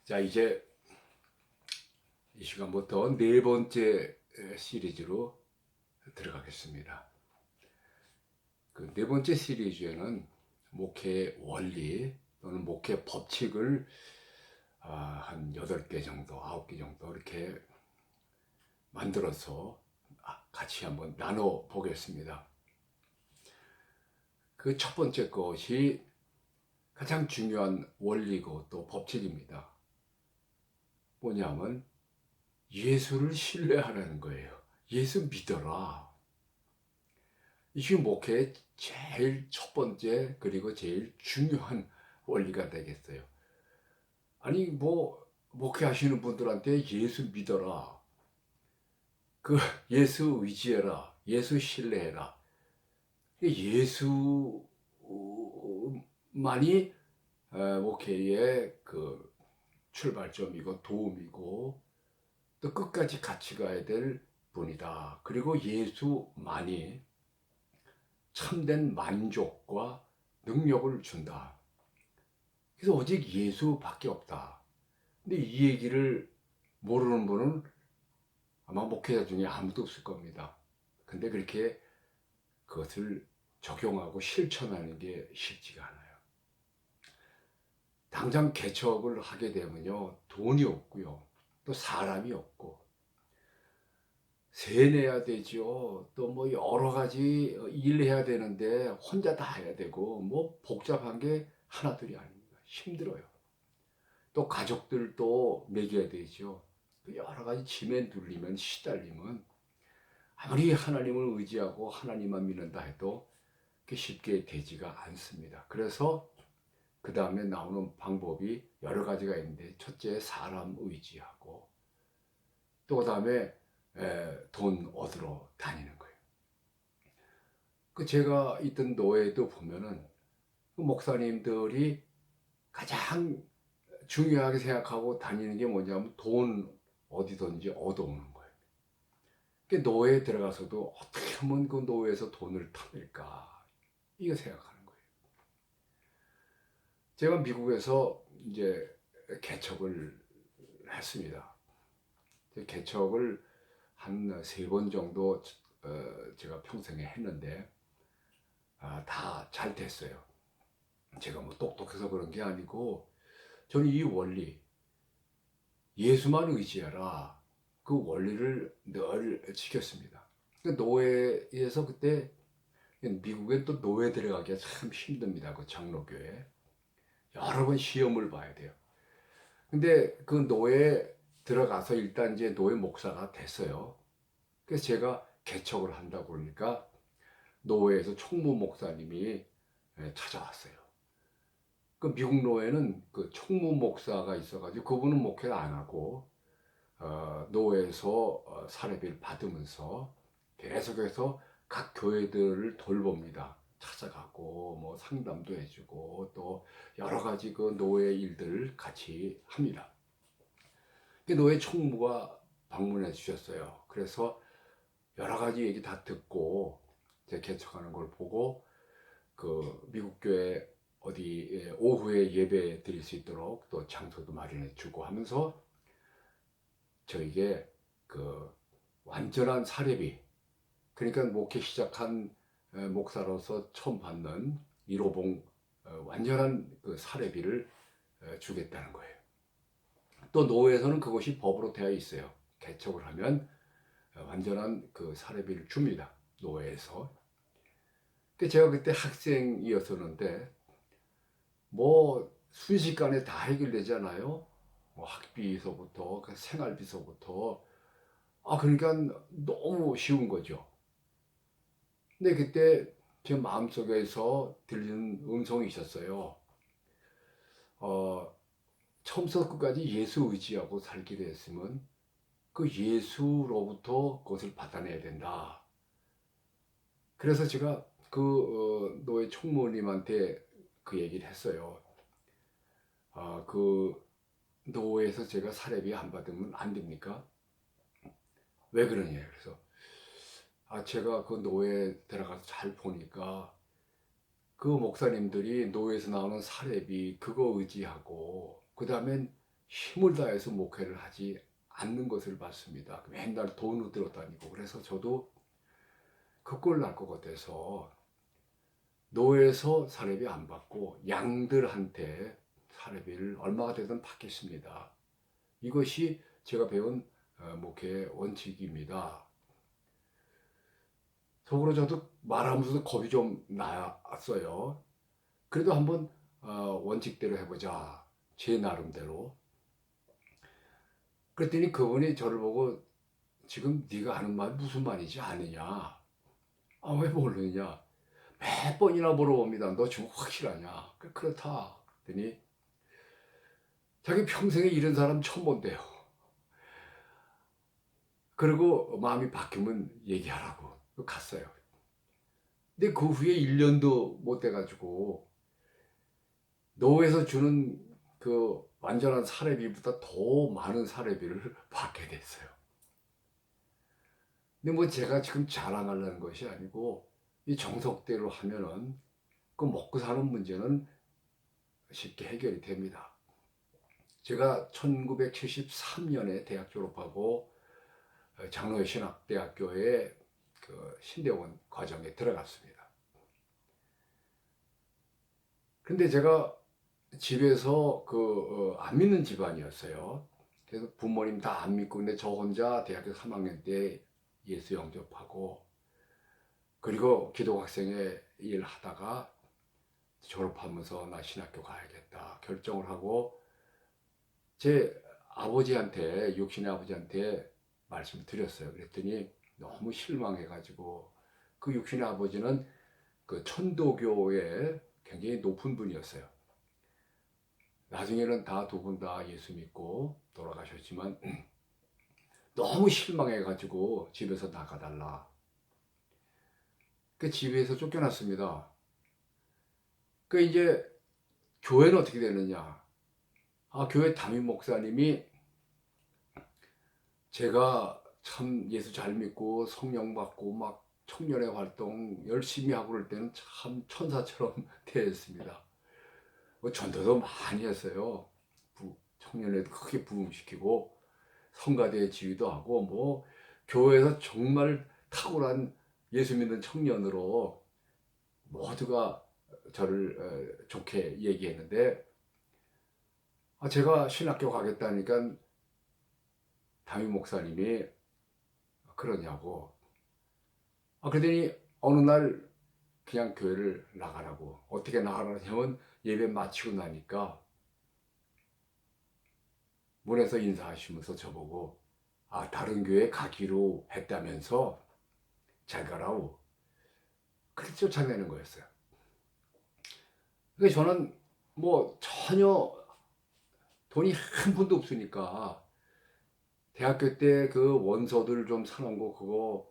자, 이제 이 시간부터 네 번째 시리즈로 들어가겠습니다. 그 네 번째 시리즈에는 목회 원리 또는 목회 법칙을 한 8개 정도, 9개 정도 이렇게 만들어서 같이 한번 나눠 보겠습니다. 그 첫 번째 것이 가장 중요한 원리고 또 법칙입니다. 뭐냐면 예수를 신뢰하라는 거예요. 예수 믿어라. 이게 목회의 제일 첫 번째 그리고 제일 중요한 원리가 되겠어요. 아니 목회하시는 분들한테 예수 믿어라. 그 예수 의지해라. 예수 신뢰해라. 예수만이 목회의 그 출발점이고 도움이고 또 끝까지 같이 가야 될 분이다. 그리고 예수만이 참된 만족과 능력을 준다. 그래서 오직 예수밖에 없다. 근데 이 얘기를 모르는 분은 아마 목회자 중에 아무도 없을 겁니다. 근데 그렇게 그것을 적용하고 실천하는 게 쉽지가 않아요. 당장 개척을 하게 되면요, 돈이 없고요, 또 사람이 없고, 세내야 되죠. 또 뭐 여러 가지 일해야 되는데 혼자 다 해야 되고 뭐 복잡한 게 하나둘이 아닙니다. 힘들어요. 또 가족들도 먹여야 되죠. 여러 가지 짐에 눌리면 시달리면 아무리 하나님을 의지하고 하나님만 믿는다 해도 그게 쉽게 되지가 않습니다. 그래서 그 다음에 나오는 방법이 여러 가지가 있는데 첫째 사람 의지하고 또 그 다음에 돈 얻으러 다니는 거예요. 그 제가 있던 노예도 보면은 그 목사님들이 가장 중요하게 생각하고 다니는 게 뭐냐면 돈 어디든지 얻어오는 거예요. 그 노예에 들어가서도 어떻게 하면 그 노예에서 돈을 타낼까 이거 생각하는 거예요. 제가 미국에서 이제 개척을 했습니다. 개척을 한 3번 정도 제가 평생에 했는데 다 잘 됐어요. 제가 뭐 똑똑해서 그런 게 아니고 저는 이 원리 예수만 의지해라 그 원리를 늘 지켰습니다. 노예에서 그때 미국에 또 노예 들어가기가 참 힘듭니다. 그 장로교회 여러 번 시험을 봐야 돼요. 근데 그 노예 들어가서 일단 이제 노예 목사가 됐어요. 그래서 제가 개척을 한다고 그러니까 노예에서 총무 목사님이 찾아왔어요. 그 미국 노예는 그 총무 목사가 있어가지고 그분은 목회를 안 하고 노예에서 사례비를 받으면서 계속해서 각 교회들을 돌봅니다. 찾아가고 뭐 상담도 해주고 또 여러 가지 그 노예 일들을 같이 합니다. 노예 총무가 방문해 주셨어요. 그래서 여러 가지 얘기 다 듣고 제 개척하는 걸 보고 그 미국 교회 어디 오후에 예배 드릴 수 있도록 또 장소도 마련해 주고 하면서 저에게 그 완전한 사례비 그러니까 목회 시작한 목사로서 처음 받는 1호봉 완전한 그 사례비를 주겠다는 거예요. 또 노회에서는 그것이 법으로 되어 있어요. 개척을 하면 완전한 그 사례비를 줍니다. 노회에서. 제가 그때 학생이었었는데 뭐 순식간에 다 해결되잖아요. 뭐 학비서부터 그 생활비서부터 그러니까 너무 쉬운 거죠. 근데 그때 제 마음속에서 들리는 음성이 있었어요. 어, 처음부터 끝까지 예수 의지하고 살게 됐으면 그 예수로부터 그것을 받아내야 된다. 그래서 제가 그 노예 총무님한테 그 얘기를 했어요. 그 노예에서 제가 사례비 안 받으면 안 됩니까? 왜 그러냐? 그래서 제가 그 노예 들어가서 잘 보니까 그 목사님들이 노예에서 나오는 사례비 그거 의지하고 그 다음엔 힘을 다해서 목회를 하지 않는 것을 봤습니다. 맨날 돈을 들어다니고. 그래서 저도 그 꼴 날 것 같아서 노예에서 사례비 안 받고 양들한테 사례비를 얼마가 되든 받겠습니다. 이것이 제가 배운 목회의 원칙입니다. 속으로 저도 말하면서도 겁이 좀 났어요. 그래도 한번 원칙대로 해보자. 제 나름대로. 그랬더니 그분이 저를 보고 지금 네가 하는 말 무슨 말이지 아느냐? 아, 왜 모르느냐? 몇 번이나 물어봅니다. 너 지금 확실하냐? 그렇다. 그랬더니 자기 평생에 이런 사람 처음 본대요. 그리고 마음이 바뀌면 얘기하라고 갔어요. 근데 그 후에 1년도 못 돼가지고 노에서 주는 그 완전한 사례비보다 더 많은 사례비를 받게 됐어요. 근데 뭐 제가 지금 자랑하려는 것이 아니고 이 정석대로 하면은 그 먹고 사는 문제는 쉽게 해결이 됩니다. 제가 1973년에 대학 졸업하고 장로회 신학대학교에 그 신대원 과정에 들어갔습니다. 근데 제가 집에서 안 믿는 집안이었어요. 그래서 부모님 다 안 믿고 근데 저 혼자 대학교 3학년 때 예수 영접하고 그리고 기독학생회 일 하다가 졸업하면서 나 신학교 가야겠다 결정을 하고 제 아버지한테 육신의 아버지한테 말씀을 드렸어요. 그랬더니 너무 실망해가지고 그 육신의 아버지는 그 천도교의 굉장히 높은 분이었어요. 나중에는 다 두 분 다 예수 믿고 돌아가셨지만 너무 실망해가지고 집에서 나가달라. 그 집에서 쫓겨났습니다. 그 이제 교회는 어떻게 되느냐? 교회 담임 목사님이 제가 참 예수 잘 믿고 성령 받고 막 청년의 활동 열심히 하고 그럴 때는 참 천사처럼 대했습니다. 뭐 전도도 많이 했어요. 청년회도 크게 부흥시키고 성가대 지휘도 하고 뭐 교회에서 정말 탁월한 예수 믿는 청년으로 모두가 저를 좋게 얘기했는데 제가 신학교 가겠다니까 담임 목사님이 그러냐고 그러더니 어느 날 그냥 교회를 나가라고 어떻게 나가라냐면 예배 마치고 나니까 문에서 인사하시면서 저보고 다른 교회 가기로 했다면서 잘 가라고 그렇게 쫓아내는 거였어요. 그래서 저는 뭐 전혀 돈이 한 푼도 없으니까 대학교 때 그 원서들 좀 사놓은 거 그거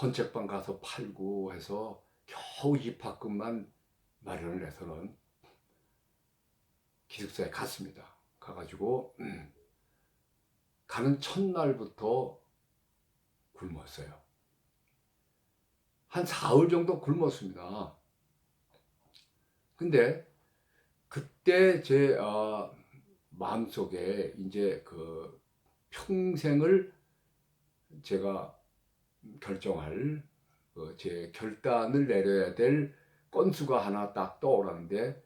헌책방 가서 팔고 해서 겨우 입학금만 마련을 해서는 기숙사에 갔습니다. 가가지고 가는 첫날부터 굶었어요. 한 사흘 정도 굶었습니다. 근데 그때 제 마음속에 이제 그 평생을 제가 결정할 제 결단을 내려야 될 건수가 하나 딱 떠오르는데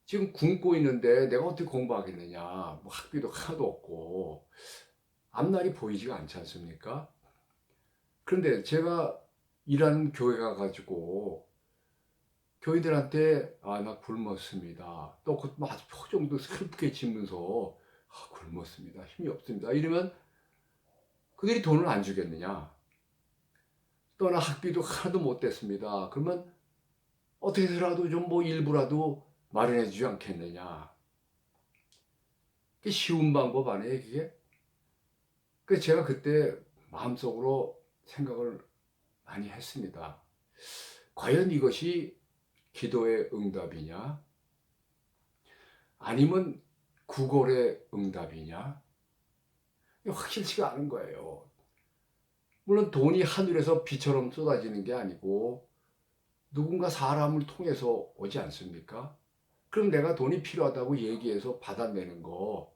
지금 굶고 있는데 내가 어떻게 공부하겠느냐. 뭐 학비도 하나도 없고 앞날이 보이지가 않지 않습니까? 그런데 제가 일하는 교회 가가지고 교인들한테 나 굶었습니다. 또 그 아주 표정도 슬프게 짓면서 굶었습니다. 힘이 없습니다. 이러면 그들이 돈을 안 주겠느냐? 또 나 학비도 하나도 못 댔습니다. 그러면 어떻게 해서라도 좀 뭐 일부라도 마련해 주지 않겠느냐? 그게 쉬운 방법 아니에요, 그게? 그래서 제가 그때 마음속으로 생각을 많이 했습니다. 과연 이것이 기도의 응답이냐? 아니면 구걸의 응답이냐? 확실치가 않은 거예요. 물론 돈이 하늘에서 비처럼 쏟아지는 게 아니고 누군가 사람을 통해서 오지 않습니까? 그럼 내가 돈이 필요하다고 얘기해서 받아내는 거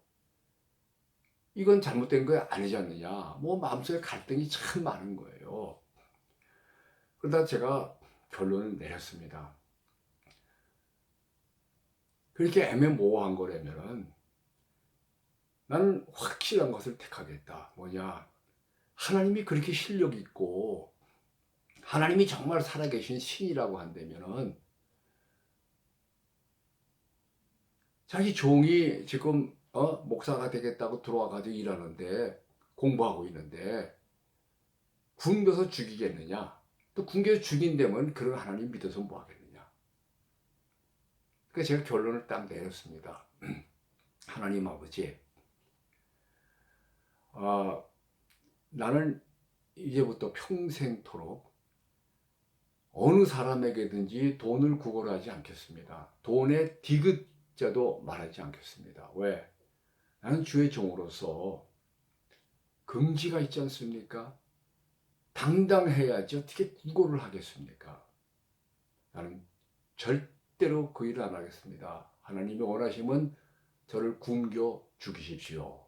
이건 잘못된 거 아니지 않느냐. 뭐 마음속에 갈등이 참 많은 거예요. 그러다 제가 결론을 내렸습니다. 그렇게 애매모호한 거라면은 나는 확실한 것을 택하겠다. 뭐냐? 하나님이 그렇게 실력 있고 하나님이 정말 살아계신 신이라고 한다면은 자기 종이 지금 목사가 되겠다고 들어와가지고 일하는데 공부하고 있는데 굶겨서 죽이겠느냐? 또 굶겨서 죽인다면 그런 하나님 믿어서 뭐 하겠느냐? 그래서 제가 결론을 딱 내렸습니다. 하나님 아버지, 나는 이제부터 평생토록 어느 사람에게든지 돈을 구걸하지 않겠습니다. 돈의 디귿자도 말하지 않겠습니다. 왜? 나는 주의 종으로서 긍지가 있지 않습니까? 당당해야지 어떻게 구걸을 하겠습니까? 나는 절대로 그 일을 안 하겠습니다. 하나님이 원하시면 저를 굶겨 죽이십시오.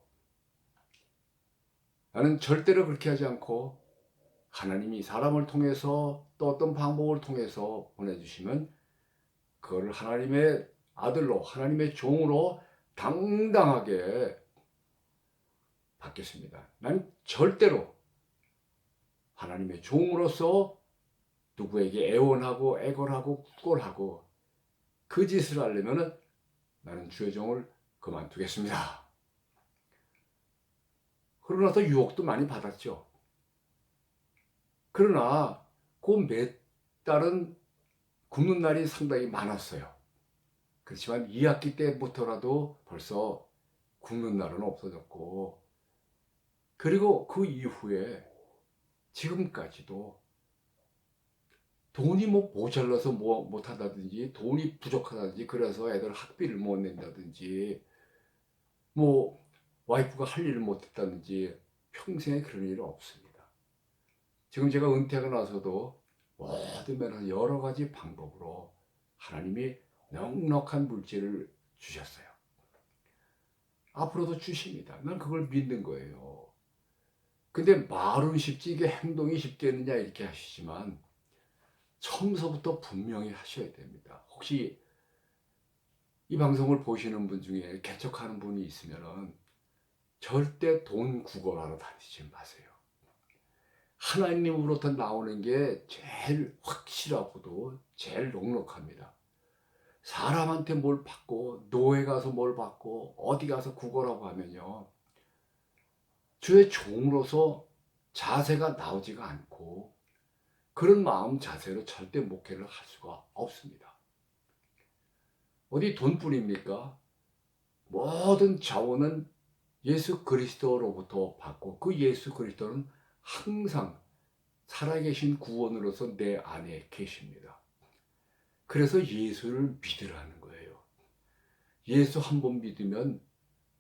나는 절대로 그렇게 하지 않고 하나님이 사람을 통해서 또 어떤 방법을 통해서 보내주시면 그걸 하나님의 아들로 하나님의 종으로 당당하게 받겠습니다. 나는 절대로 하나님의 종으로서 누구에게 애원하고 애걸하고 구걸하고 그 짓을 하려면 나는 주의 종을 그만두겠습니다. 그러고 나서 유혹도 많이 받았죠. 그러나 그 몇 달은 굶는 날이 상당히 많았어요. 그렇지만 2학기 때부터라도 벌써 굶는 날은 없어졌고, 그리고 그 이후에 지금까지도 돈이 뭐 모자라서 뭐 못하다든지 돈이 부족하다든지 그래서 애들 학비를 못 낸다든지 뭐 와이프가 할 일을 못했다든지 평생에 그런 일은 없습니다. 지금 제가 은퇴하고 나서도 모든 면에서 여러 가지 방법으로 하나님이 넉넉한 물질을 주셨어요. 앞으로도 주십니다. 난 그걸 믿는 거예요. 근데 말은 쉽지 이게 행동이 쉽겠느냐 이렇게 하시지만 처음서부터 분명히 하셔야 됩니다. 혹시 이 방송을 보시는 분 중에 개척하는 분이 있으면 절대 돈 구걸하러 다니지 마세요. 하나님으로부터 나오는 게 제일 확실하고도 제일 넉넉합니다. 사람한테 뭘 받고 노예 가서 뭘 받고 어디 가서 구걸하고 하면요, 주의 종으로서 자세가 나오지가 않고 그런 마음 자세로 절대 목회를 할 수가 없습니다. 어디 돈뿐입니까? 모든 자원은 예수 그리스도로부터 받고 그 예수 그리스도는 항상 살아계신 구원으로서 내 안에 계십니다. 그래서 예수를 믿으라는 거예요. 예수 한 번 믿으면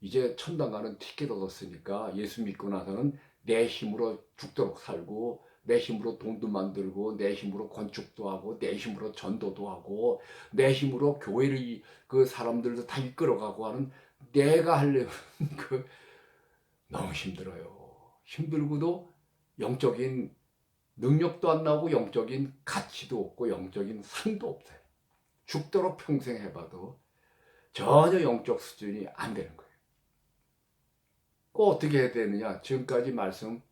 이제 천당 가는 티켓 얻었으니까 예수 믿고 나서는 내 힘으로 죽도록 살고 내 힘으로 돈도 만들고 내 힘으로 건축도 하고 내 힘으로 전도도 하고 내 힘으로 교회를 그 사람들도 다 이끌어가고 하는 내가 하려면 그 너무 힘들어요. 힘들고도 영적인 능력도 안 나오고 영적인 가치도 없고 영적인 상도 없어요. 죽도록 평생 해봐도 전혀 영적 수준이 안 되는 거예요. 꼭 어떻게 해야 되느냐? 지금까지 말씀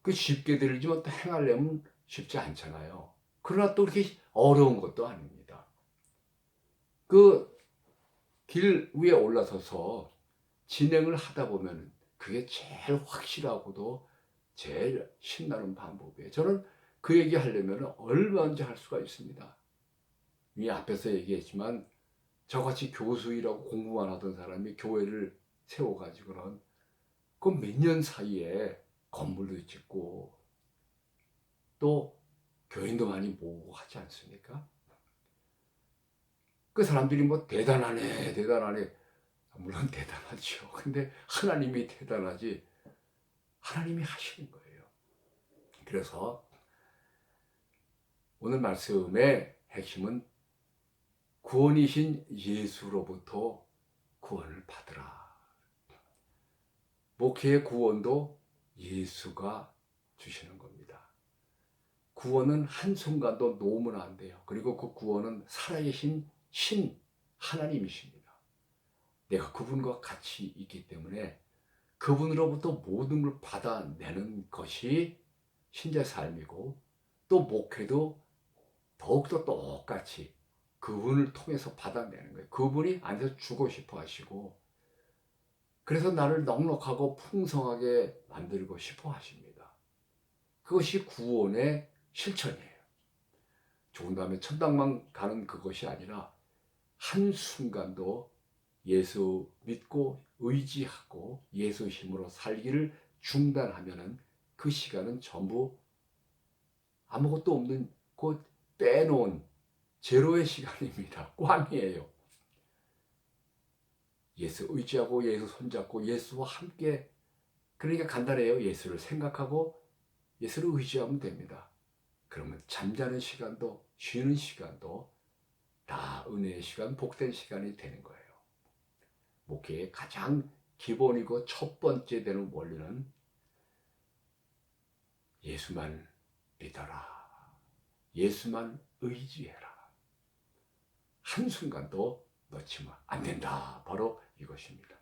쉽게 들리지만 또 행하려면 쉽지 않잖아요. 그러나 또 그렇게 어려운 것도 아닙니다. 그 길 위에 올라서서 진행을 하다 보면 그게 제일 확실하고도 제일 신나는 방법이에요. 저는 그 얘기 하려면 얼마든지 할 수가 있습니다. 이 앞에서 얘기했지만 저같이 교수이라고 공부만 하던 사람이 교회를 세워가지고는 그 몇 년 사이에 건물도 짓고 또 교인도 많이 모으고 하지 않습니까? 그 사람들이 뭐 대단하네 대단하네, 물론 대단하죠. 근데 하나님이 대단하지 하나님이 하시는 거예요. 그래서 오늘 말씀의 핵심은 구원이신 예수로부터 구원을 받으라. 목회의 구원도 예수가 주시는 겁니다. 구원은 한순간도 놓으면 안 돼요. 그리고 그 구원은 살아계신 신 하나님이십니다. 내가 그분과 같이 있기 때문에 그분으로부터 모든 걸 받아내는 것이 신자의 삶이고, 또 목회도 더욱더 똑같이 그분을 통해서 받아내는 거예요. 그분이 안에서 주고 싶어 하시고, 그래서 나를 넉넉하고 풍성하게 만들고 싶어 하십니다. 그것이 구원의 실천이에요. 죽은 다음에 천당만 가는 그것이 아니라 한순간도 예수 믿고 의지하고 예수 힘으로 살기를 중단하면은 그 시간은 전부 아무것도 없는, 곧 빼놓은 제로의 시간입니다. 꽝이에요. 예수 의지하고 예수 손잡고 예수와 함께, 그러니까 간단해요. 예수를 생각하고 예수를 의지하면 됩니다. 그러면 잠자는 시간도 쉬는 시간도 다 은혜의 시간, 복된 시간이 되는 거예요. 목회의 가장 기본이고 첫 번째 되는 원리는 예수만 믿어라. 예수만 의지해라. 한순간도 놓치면 안 된다. 바로 이것입니다.